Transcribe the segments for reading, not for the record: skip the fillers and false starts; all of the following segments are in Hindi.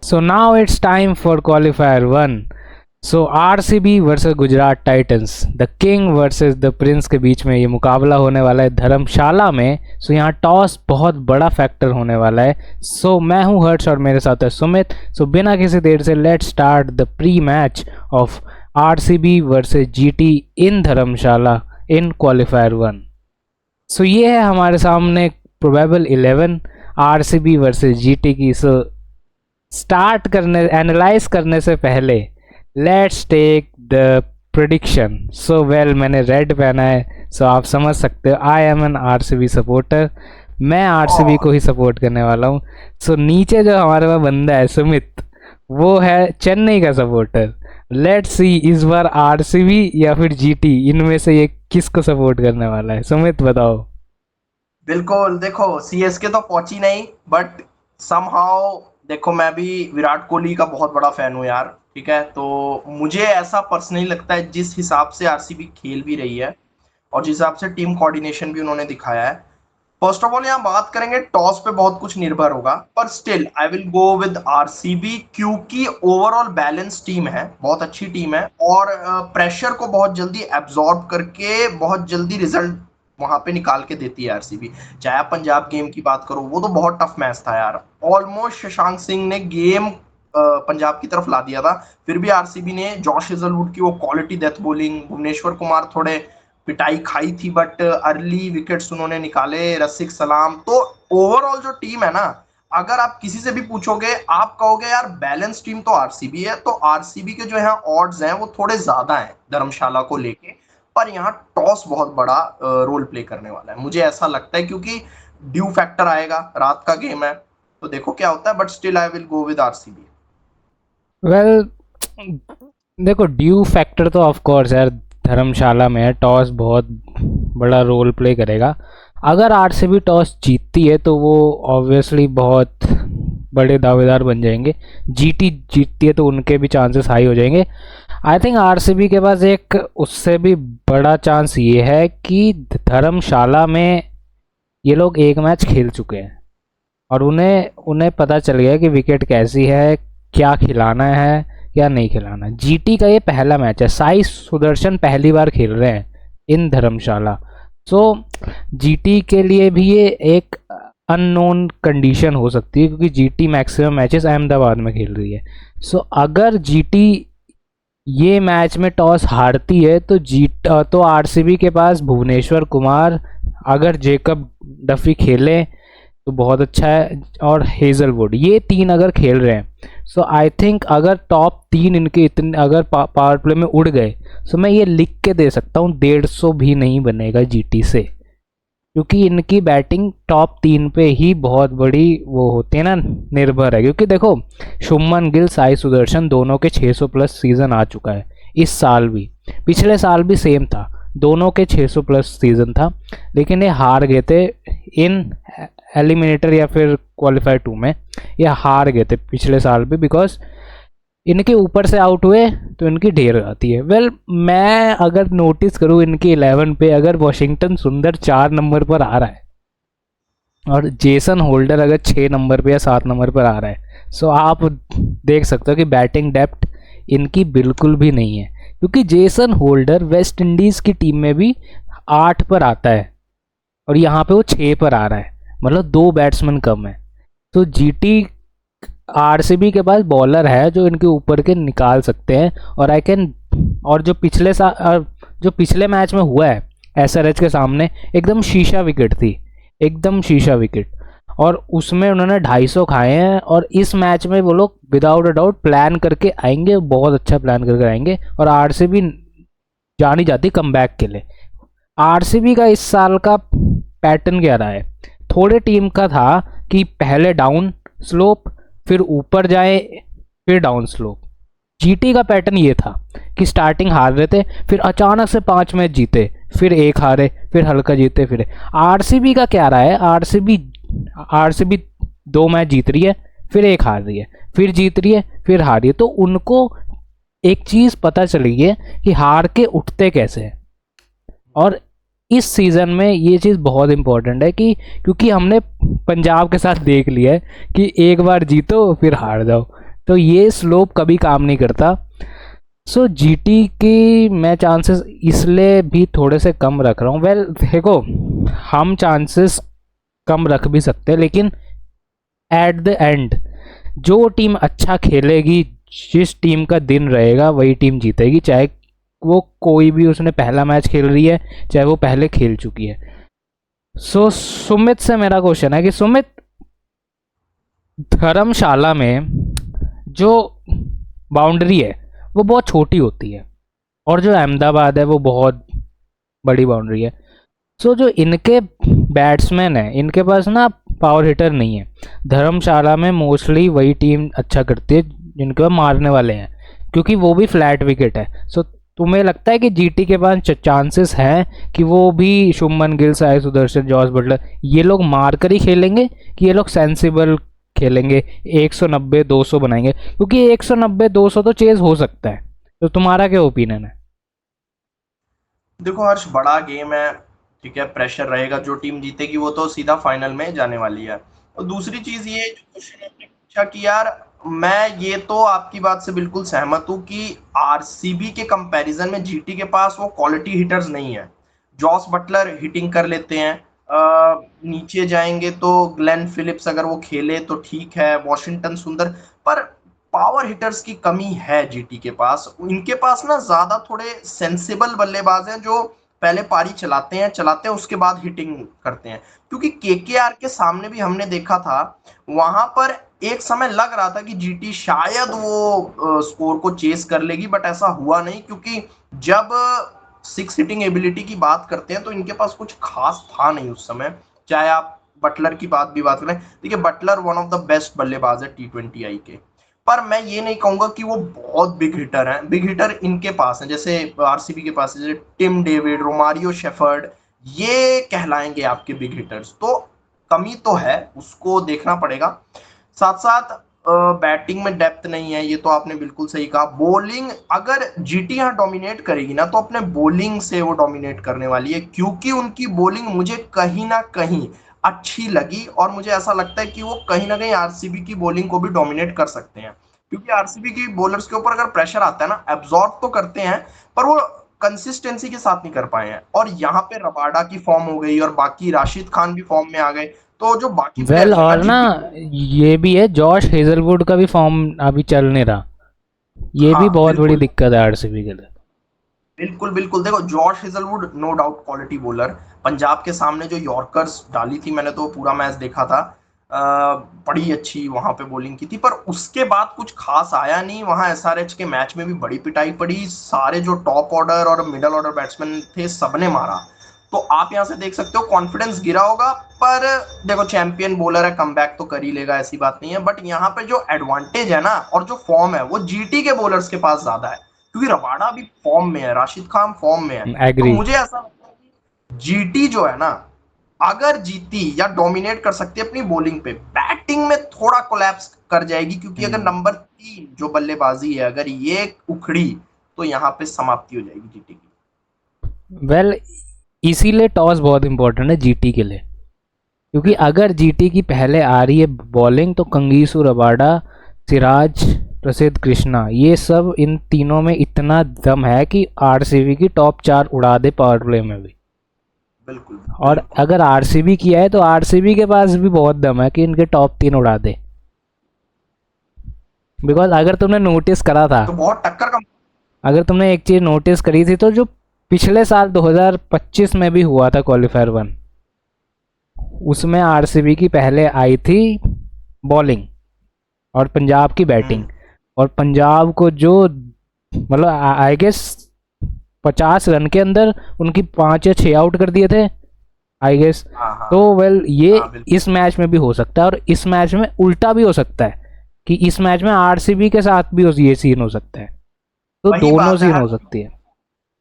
So now it's time for qualifier 1. So RCB versus Gujarat Titans, the king versus the Prince के बीच में ये मुकाबला होने वाला है धर्मशाला में। सो यहाँ टॉस बहुत बड़ा फैक्टर होने वाला है। सो मैं हूँ हर्ष और मेरे साथ है सुमित। सो बिना किसी देर से let's start the pre match of RCB versus GT in Dharamshala in qualifier 1। सो ये है हमारे सामने प्रोबेबल 11 आरसीबी वर्सेस जीटी की। सो स्टार्ट करने एनालाइज करने से पहले let's take the prediction. So well मैंने रेड पहना है, सो आप समझ सकते हो I am an RCB supporter. मैं आरसीबी को ही सपोर्ट करने वाला हूँ। सो नीचे जो हमारे पास बंदा है सुमित, वो है चेन्नई का सपोर्टर। लेट्स सी इस बार आरसीबी या फिर जीटी, इनमें से ये किसको सपोर्ट करने वाला है? सुमित बताओ। बिल्कुल, देखो सीएसके तो पहुंची नहीं, बट समहाउ देखो मैं भी विराट कोहली का बहुत बड़ा फैन हूँ यार। ठीक है, तो मुझे ऐसा पर्सनली लगता है जिस हिसाब से आरसीबी खेल भी रही है और जिस हिसाब से टीम कोऑर्डिनेशन भी उन्होंने दिखाया है। फर्स्ट ऑफ ऑल यहाँ बात करेंगे टॉस पे, बहुत कुछ निर्भर होगा, पर still I will go with RCB क्योंकि ओवरऑल बैलेंस टीम है, बहुत अच्छी टीम है और प्रेशर को बहुत जल्दी एब्जॉर्ब करके बहुत जल्दी रिजल्ट वहां पे निकाल के देती है आरसीबी। चाहे आप पंजाब गेम की बात करो, वो तो बहुत टफ मैच था यार। ऑलमोस्ट शशांक सिंह ने गेम पंजाब की तरफ ला दिया था, फिर भी आरसीबी ने जॉश हेजलवुड की वो quality death bowling, Bhuvneshwar Kumar थोड़े पिटाई खाई थी, बट अर्ली विकेट्स उन्होंने निकाले, रसिक सलाम। तो ओवरऑल जो टीम है ना, अगर आप किसी से भी पूछोगे, आप कहोगे यार बैलेंस टीम तो आरसीबी है, तो आरसीबी के जो है ऑड्स हैं वो थोड़े ज्यादा हैं धर्मशाला को लेके। पर यहाँ टॉस बहुत बड़ा रोल प्ले करने वाला है, मुझे ऐसा लगता है, क्योंकि ड्यू फैक्टर आएगा, रात का गेम है, तो देखो क्या होता है, but still I will go with RCB. Well देखो, ड्यू फैक्टर तो ऑफ कोर्स यार धर्मशाला में है, टॉस बहुत बड़ा रोल प्ले करेगा। अगर आरसीबी टॉस जीतती है तो वो ऑब्वियसली बहुत बड़े दावेदार बन जाएंगे। जीटी जीतती है तो उनके भी चांसेस हाई हो जाएंगे। आई थिंक आरसीबी के पास एक उससे भी बड़ा चांस ये है कि धर्मशाला में ये लोग एक मैच खेल चुके हैं और उन्हें उन्हें पता चल गया कि विकेट कैसी है, क्या खिलाना है क्या नहीं खिलाना। जीटी का ये पहला मैच है, साई सुदर्शन पहली बार खेल रहे हैं इन धर्मशाला। सो जीटी के लिए भी ये एक अननोन कंडीशन हो सकती है क्योंकि जीटी मैक्सिमम मैचेस अहमदाबाद में खेल रही है। सो अगर जीटी ये मैच में टॉस हारती है तो आरसीबी के पास भुवनेश्वर कुमार, अगर जेकब डफी खेले तो बहुत अच्छा है, और हेजलवुड, ये तीन अगर खेल रहे हैं, सो आई थिंक अगर टॉप तीन इनके इतने अगर पावर प्ले में उड़ गए, सो मैं ये लिख के दे सकता हूँ 150 भी नहीं बनेगा जीटी से, क्योंकि इनकी बैटिंग टॉप तीन पे ही बहुत बड़ी वो होती है ना, निर्भर है। क्योंकि देखो शुभमन गिल, साई सुदर्शन दोनों के 600 प्लस सीजन आ चुका है इस साल भी, पिछले साल भी सेम था, दोनों के 600 प्लस सीजन था, लेकिन ये हार गए थे इन एलिमिनेटर या फिर क्वालिफायर 2 में, ये हार गए थे पिछले साल भी, बिकॉज इनके ऊपर से आउट हुए तो इनकी ढेर आती है। वेल मैं अगर नोटिस करूँ इनके 11 पे, अगर वॉशिंगटन सुंदर 4 नंबर पर आ रहा है और जेसन होल्डर अगर 6 नंबर पे या 7 नंबर पर आ रहा है, सो आप देख सकते हो कि बैटिंग डेप्थ इनकी बिल्कुल भी नहीं है, क्योंकि जेसन होल्डर वेस्ट इंडीज़ की टीम में भी 8 पर आता है और यहाँ पे वो 6 पर आ रहा है, मतलब 2 बैट्समैन कम है। तो जीटी आरसीबी के पास बॉलर है जो इनके ऊपर के निकाल सकते हैं, और आई कैन, और जो पिछले मैच में हुआ है एसआरएच के सामने, एकदम शीशा विकेट थी, एकदम शीशा विकेट, और उसमें उन्होंने 250 खाए हैं। और इस मैच में वो लोग विदाउट अ डाउट प्लान करके आएंगे, बहुत अच्छा प्लान करके आएंगे, और आरसीबी जानी जाती कमबैक के लिए। आरसीबी का इस साल का पैटर्न क्या रहा है, थोड़े टीम का था कि पहले डाउन स्लोप, फिर ऊपर जाए, फिर डाउन स्लोप। जीटी का पैटर्न ये था कि स्टार्टिंग हार रहे थे, फिर अचानक से 5 मैच जीते, फिर 1 हारे, फिर हल्का जीते, फिर। आरसीबी का क्या रहा है, आरसीबी 2 मैच जीत रही है, फिर 1 हार रही है, फिर जीत रही है, फिर हार रही है। तो उनको एक चीज़ पता चली है कि हार के उठते कैसे हैं, और इस सीज़न में ये चीज़ बहुत इंपॉर्टेंट है कि क्योंकि हमने पंजाब के साथ देख लिया है कि एक बार जीतो फिर हार जाओ, तो ये स्लोप कभी काम नहीं करता। सो जीटी की मैं चांसेस इसलिए भी थोड़े से कम रख रहा हूँ। वेल देखो, हम चांसेस कम रख भी सकते हैं, लेकिन एट द एंड जो टीम अच्छा खेलेगी, जिस टीम का दिन रहेगा वही टीम जीतेगी, चाहे वो कोई भी उसने पहला मैच खेल रही है, चाहे वो पहले खेल चुकी है। सो सुमित से मेरा क्वेश्चन है कि सुमित, धर्मशाला में जो बाउंड्री है वो बहुत छोटी होती है, और जो अहमदाबाद है वो बहुत बड़ी बाउंड्री है। सो जो इनके बैट्समैन है, इनके पास ना पावर हिटर नहीं है। धर्मशाला में मोस्टली वही टीम अच्छा करती है जिनके पास मारने वाले हैं, क्योंकि वो भी फ्लैट विकेट है। सो तुम्हें लगता है कि जीटी के पास चांसेस हैं कि वो भी शुभमन गिल, साई सुदर्शन, जॉस बटलर, ये लोग मार कर ही खेलेंगे, कि ये लोग सेंसिबल खेलेंगे, 190 200 बनाएंगे? क्योंकि 190 200 तो चेज हो सकता है। तो तुम्हारा क्या ओपिनियन है? देखो हर्ष, बड़ा गेम है, ठीक है, प्रेशर रहेगा, जो टीम जीतेगी वो तो सीधा फाइनल में जाने वाली है। और दूसरी चीज ये जो क्वेश्चन आपने पूछा कि यार, मैं ये तो आपकी बात से बिल्कुल सहमत हूँ कि आरसीबी के कंपैरिजन में जीटी के पास वो क्वालिटी हिटर्स नहीं है। जॉस बटलर हिटिंग कर लेते हैं, नीचे जाएंगे तो ग्लेन फिलिप्स अगर वो खेले तो ठीक है, वॉशिंगटन सुंदर, पर पावर हिटर्स की कमी है जीटी के पास। इनके पास ना ज्यादा थोड़े सेंसिबल बल्लेबाज हैं जो पहले पारी चलाते हैं उसके बाद हिटिंग करते हैं। क्योंकि केकेआर के सामने भी हमने देखा था, वहां पर एक समय लग रहा था कि जीटी शायद वो स्कोर को चेस कर लेगी, बट ऐसा हुआ नहीं, क्योंकि जब सिक्स हिटिंग एबिलिटी की बात करते हैं तो इनके पास कुछ खास था नहीं उस समय। चाहे आप बटलर की बात करें, देखिए Buttler one of the best बल्लेबाज है T20 आई के, पर मैं ये नहीं कहूंगा कि वो बहुत बिग हिटर हैं। बिग हिटर इनके पास है, जैसे आरसीबी के पास है, जैसे टिम डेविड, रोमारियो शेफर्ड, ये कहलाएंगे आपके बिग हिटर्स। तो कमी तो है, उसको देखना पड़ेगा। साथ साथ बैटिंग में डेप्थ नहीं है, ये तो आपने बिल्कुल सही कहा। बॉलिंग अगर जीटी यहाँ डोमिनेट करेगी ना, तो अपने बॉलिंग से वो डोमिनेट करने वाली है, क्योंकि उनकी बॉलिंग मुझे कहीं ना कहीं अच्छी लगी, और मुझे ऐसा लगता है कि वो कहीं ना कहीं आरसीबी की बॉलिंग को भी डोमिनेट कर सकते हैं। क्योंकि आरसीबी की बॉलर्स के ऊपर अगर प्रेशर आता है ना, एब्जॉर्ब तो करते हैं, पर वो कंसिस्टेंसी के साथ नहीं कर पाए हैं। और यहाँ पे रबाडा की फॉर्म हो गई, और बाकी राशिद खान भी फॉर्म में आ गए, तो जो बाकी वेल प्लेयर्स है ना और ना, जीटी। ये भी है, जॉश हेजलवुड का भी फॉर्म अभी चल नहीं रहा। ये भी हाँ बहुत बड़ी बिल्कुल, दिक्कत है आरसीबी के लिए। बिल्कुल बिल्कुल। देखो Josh Hazlewood no doubt quality bowler, Punjab के सामने जो यॉर्कर्स डाली थी, मैंने तो पूरा मैच देखा था, बड़ी अच्छी वहां पे बॉलिंग की थी, पर उसके बाद कुछ खास आया नहीं। वहां एसआरएच के मैच में भी बड़ी पिटाई पड़ी, सारे जो टॉप ऑर्डर और मिडल ऑर्डर बैट्समैन थे सबने मारा। तो आप यहां से देख सकते हो कॉन्फिडेंस गिरा होगा, पर देखो चैंपियन बॉलर है, कमबैक तो कर ही लेगा, ऐसी बात नहीं है। बट यहाँ पे जो एडवांटेज है ना, और जो फॉर्म है, वो जीटी के बॉलर्स के पास ज्यादा है, क्योंकि रबाडा भी फॉर्म में है, राशिद खान फॉर्म में है। तो एग्री। मुझे ऐसा लगता है कि जीटी जो है ना, अगर जीती या डोमिनेट कर सकती है अपनी बॉलिंग पे, बैटिंग में थोड़ा कोलैप्स कर जाएगी, क्योंकि अगर नंबर 3 जो बल्लेबाजी है अगर ये उखड़ी, तो यहाँ पे समाप्ति हो जाएगी जीटी की। वेल इसीलिए टॉस बहुत इंपॉर्टेंट है जीटी के लिए, क्योंकि बिल्कुल अगर जीटी की पहले आ रही है बॉलिंग, तो कंगीसू रबाडा, सिराज, प्रसिद्ध कृष्णा, ये सब, इन तीनों में इतना दम है कि आरसीबी की टॉप 4 उड़ा दे पावर प्ले में भी। बिल्कुल और बिल्कुल। अगर आरसीबी किया है तो आरसीबी के पास भी बहुत दम है कि इनके टॉप 3 उड़ा दे। बिकॉज अगर तुमने नोटिस करा था, तो बहुत टक्कर का। अगर तुमने एक चीज़ नोटिस करी थी, तो जो पिछले साल 2025 में भी हुआ था क्वालिफायर 1, उसमें आरसीबी की पहले आई थी बॉलिंग और पंजाब की बैटिंग, हम्म, और पंजाब को जो, मतलब आई गेस 50 रन के अंदर उनकी 5 या 6 आउट कर दिए थे, आई गेस। हाँ हाँ तो वेल ये हाँ बिल्कुल। इस मैच में भी हो सकता है, और इस मैच में उल्टा भी हो सकता है, कि इस मैच में आरसीबी के साथ भी ये सीन हो सकता है। तो वही दोनों बात है सीन हर, हो सकती है।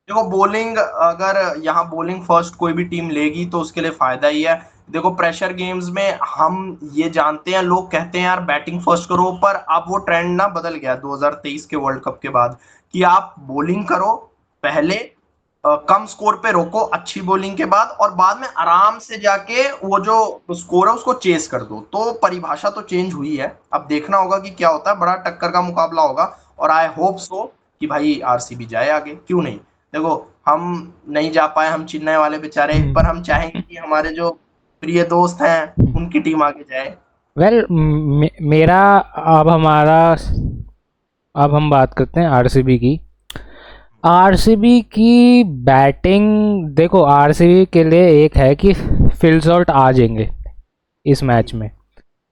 देखो बॉलिंग, अगर यहाँ बॉलिंग फर्स्ट कोई भी टीम लेगी तो उसके लिए फायदा ही है। देखो प्रेशर गेम्स में हम ये जानते हैं, लोग कहते हैं यार बैटिंग फर्स्ट करो, पर अब वो ट्रेंड ना बदल गया 2023 के वर्ल्ड कप के बाद, कि आप बॉलिंग करो पहले, कम स्कोर पे रोको अच्छी बॉलिंग के बाद, और बाद में आराम से जाके वो जो स्कोर है उसको चेस कर दो। तो परिभाषा तो चेंज हुई है, अब देखना होगा कि क्या होता है, बड़ा टक्कर का मुकाबला होगा। और आई होप सो कि भाई आरसीबी जाए आगे, क्यों नहीं। देखो, हम नहीं जा पाए, हम चेन्नई वाले बेचारे, पर हम चाहेंगे कि हमारे जो प्रिय दोस्त हैं उनकी टीम आगे जाए। वेल मेरा अब हमारा अब हम बात करते हैं आरसीबी की। आरसीबी की बैटिंग, देखो आरसीबी के लिए एक है कि फिल सॉल्ट आ जाएंगे इस मैच में,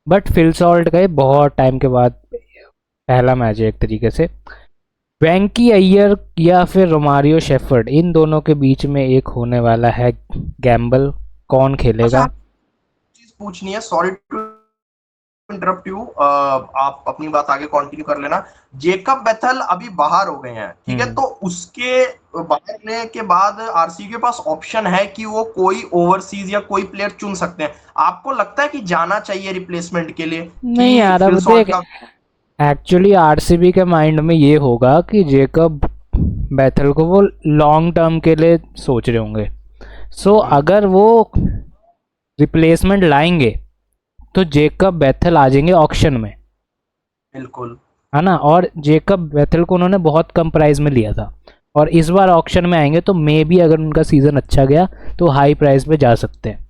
बट फिल सॉल्ट का ये बहुत टाइम के बाद पहला मैच है एक तरीके से। वेंकी अय्यर या फिर रोमारियो शेफर्ड, इन दोनों के बीच में एक होने वाला है गैम्बल, कौन अच्छा, खेलेगा। चीज पूछनी है, सॉरी टू इंटरप्ट यू, आप अपनी बात आगे कंटिन्यू कर लेना। जेकब बेथल अभी बाहर हो गए हैं, ठीक है, हम्म। तो उसके बाहर होने के बाद आरसीबी के पास ऑप्शन है कि वो कोई ओवरसीज या कोई प्लेयर चुन सकते हैं। आपको लगता है कि जाना चाहिए रिप्लेसमेंट के लिए, नहीं कि यार, फिल अब सॉल्ट देख, का। एक्चुअली आरसीबी के माइंड में ये होगा कि जेकब बेथल को वो लॉन्ग टर्म के लिए सोच रहे होंगे। सो अगर वो रिप्लेसमेंट लाएंगे तो जेकब बेथल आ जाएंगे ऑक्शन में, बिल्कुल है ना। और जेकब बेथल को उन्होंने बहुत कम प्राइस में लिया था, और इस बार ऑक्शन में आएंगे तो मे बी अगर उनका सीज़न अच्छा गया तो हाई प्राइस पे जा सकते हैं।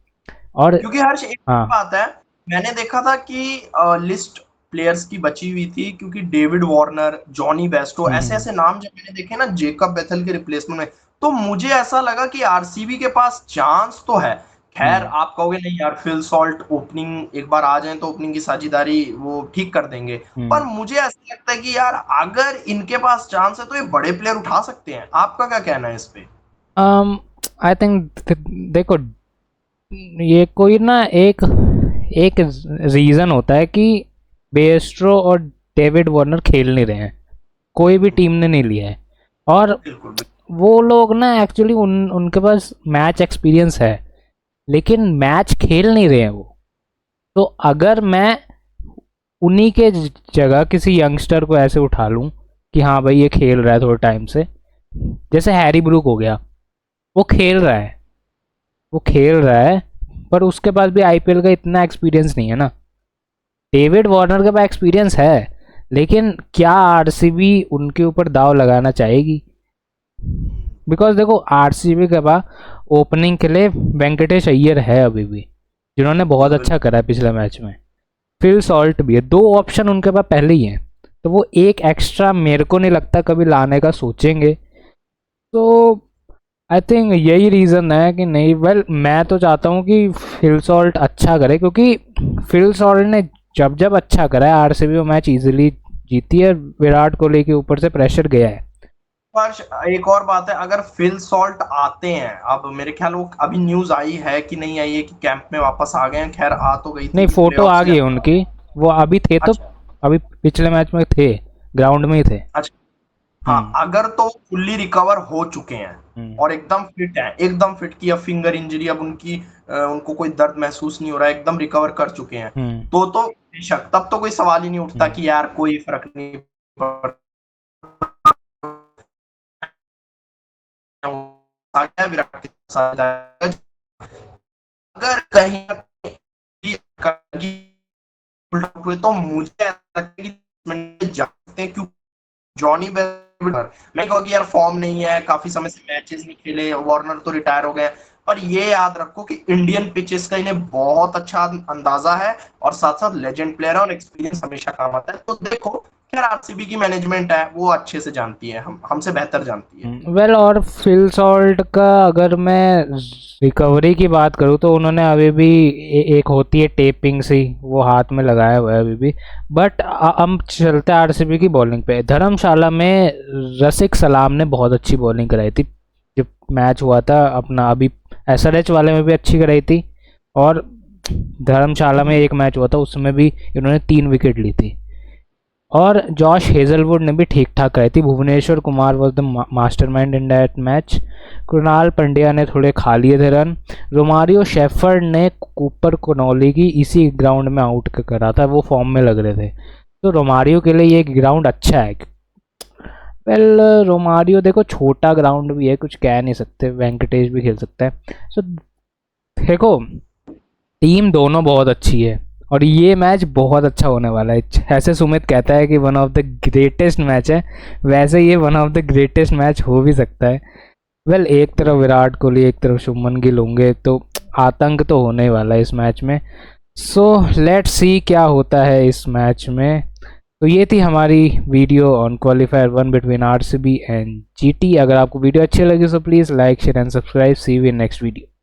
और क्योंकि हर्ष एक हाँ। बात है, मैंने देखा था कि लिस्ट प्लेयर्स की बची हुई थी, क्योंकि डेविड वार्नर, जॉनी बेस्टो, ऐसे हम्म। ऐसे नाम जब मैंने देखे ना जेकब बेथल के रिप्लेसमेंट में, तो मुझे ऐसा लगा कि आरसीबी के पास चांस तो है। खैर, हम्म। आप कहोगे नहीं यार, फिल सॉल्ट ओपनिंग एक बार आ जाए तो ओपनिंग की साझेदारी वो ठीक कर देंगे। पर हम्म। मुझे ऐसा लगता है कि यार अगर इनके पास चांस है तो ये बड़े प्लेयर उठा सकते हैं। आपका क्या कहना है इस पे? आई थिंक, देखो, ये कोई ना एक एक रीज़न होता है कि बेस्ट्रो और डेविड वार्नर खेल नहीं रहे हैं, कोई भी टीम ने नहीं लिया है। और बिल्कुल बिल्कुल। वो लोग ना एक्चुअली उनके पास मैच एक्सपीरियंस है, लेकिन मैच खेल नहीं रहे हैं वो। तो अगर मैं उन्हीं के जगह किसी यंगस्टर को ऐसे उठा लूं कि हाँ भाई ये खेल रहा है थोड़े टाइम से, जैसे हैरी ब्रूक हो गया, वो खेल रहा है, वो खेल रहा है, पर उसके पास भी आईपीएल का इतना एक्सपीरियंस नहीं है ना। डेविड वार्नर के पास एक्सपीरियंस है, लेकिन क्या आरसीबी उनके ऊपर दाव लगाना चाहेगी? बिकॉज देखो, आरसीबी के पास ओपनिंग के लिए वेंकटेश अय्यर है अभी भी, जिन्होंने बहुत बिल्कुल अच्छा बिल्कुल। करा है पिछले मैच में। फिल सॉल्ट भी है, दो ऑप्शन उनके पास पहले ही हैं, तो वो एक एक्स्ट्रा मेरे को नहीं लगता कभी लाने का सोचेंगे। तो आई थिंक यही रीज़न है कि नहीं। वेल, मैं तो चाहता हूँ कि फिल सॉल्ट अच्छा करे, क्योंकि फिल सॉल्ट ने जब जब अच्छा करा है आरसीबी वो मैच इजीली जीती है, विराट कोहली के ऊपर से प्रेशर गया है। हर्ष, एक और बात है, अगर फिल सॉल्ट आते हैं, अब मेरे ख्याल वो अभी न्यूज आई है कि नहीं आई है कि कैंप में वापस आ गए हैं, खैर आ तो गई थी नहीं, कि फोटो प्लेऑफ आ से गई है ज्यादा। उनकी, वो अभी थे तो, अच्छा अभी पिछले मैच में थे, ग्राउंड में ही थे। अच्छा। हाँ, हम्म। अगर तो फुल्ली रिकवर हो चुके हैं हम्म। और एकदम फिट है, एकदम फिट की, अब फिंगर इंजरी, अब उनकी उनको कोई दर्द महसूस नहीं हो रहा है, एकदम रिकवर कर चुके हैं, हम्म। तो बेशक तब तो कोई सवाल ही नहीं उठता हम्म। कि यार कोई फर्क नहीं पड़ता, आ गया विराट के साथ। अगर कहीं ना कहीं हुए तो मुझे ऐसा लगता है कि जा सकते हैं, क्योंकि जॉनी बेस्टर, मैं कहूँ कि यार फॉर्म नहीं है, काफी समय से मैचेस नहीं खेले, वार्नर तो रिटायर हो गए, पर ये याद रखो कि इंडियन पिचेस का इन्हें बहुत अच्छा अंदाजा है, और साथ साथ लेजेंड प्लेयर है, और एक्सपीरियंस हमेशा काम आता है। तो देखो, खैर आरसीबी की मैनेजमेंट है, वो अच्छे से जानती है, हम हमसे बेहतर जानती है। वेल, और फिल सॉल्ट का अगर मैं रिकवरी की बात करूँ तो उन्होंने अभी भी एक होती है टेपिंग सी, वो हाथ में लगाया हुआ है अभी भी। बट हम चलते हैं आरसीबी की बॉलिंग पे। धर्मशाला में रसिक सलाम ने बहुत अच्छी बॉलिंग कराई थी जब मैच हुआ था अपना, अभी एसआरएच वाले में भी अच्छी कराई थी, और धर्मशाला में एक मैच हुआ था उसमें भी इन्होंने 3 विकेट ली थी। और जॉश हेजलवुड ने भी ठीक ठाक कराई थी। Bhuvneshwar Kumar was the mastermind in that match. Krunal Pandya ने थोड़े खा लिए थे रन। रोमारियो शेफर्ड ने कूपर कोनोली की इसी ग्राउंड में आउट करा था, वो फॉर्म में लग रहे थे। तो रोमारियो के लिए ये ग्राउंड अच्छा है। वेल रोमारियो देखो छोटा ग्राउंड भी है, कुछ कह नहीं सकते, वेंकटेश भी खेल सकता है। सो देखो टीम दोनों बहुत अच्छी है और ये मैच बहुत अच्छा होने वाला है। ऐसे सुमित कहता है कि one of the greatest match है, वैसे ये one of the greatest match हो भी सकता है। वेल एक तरफ विराट कोहली एक तरफ शुभमन गिल होंगे तो आतंक तो होने ही वाला है इस मैच में। सो लेट्स सी क्या होता है इस मैच में। तो ये थी हमारी video on qualifier 1 between RCB and GT. अगर आपको वीडियो अच्छी लगी तो please like share and subscribe. See you in next video.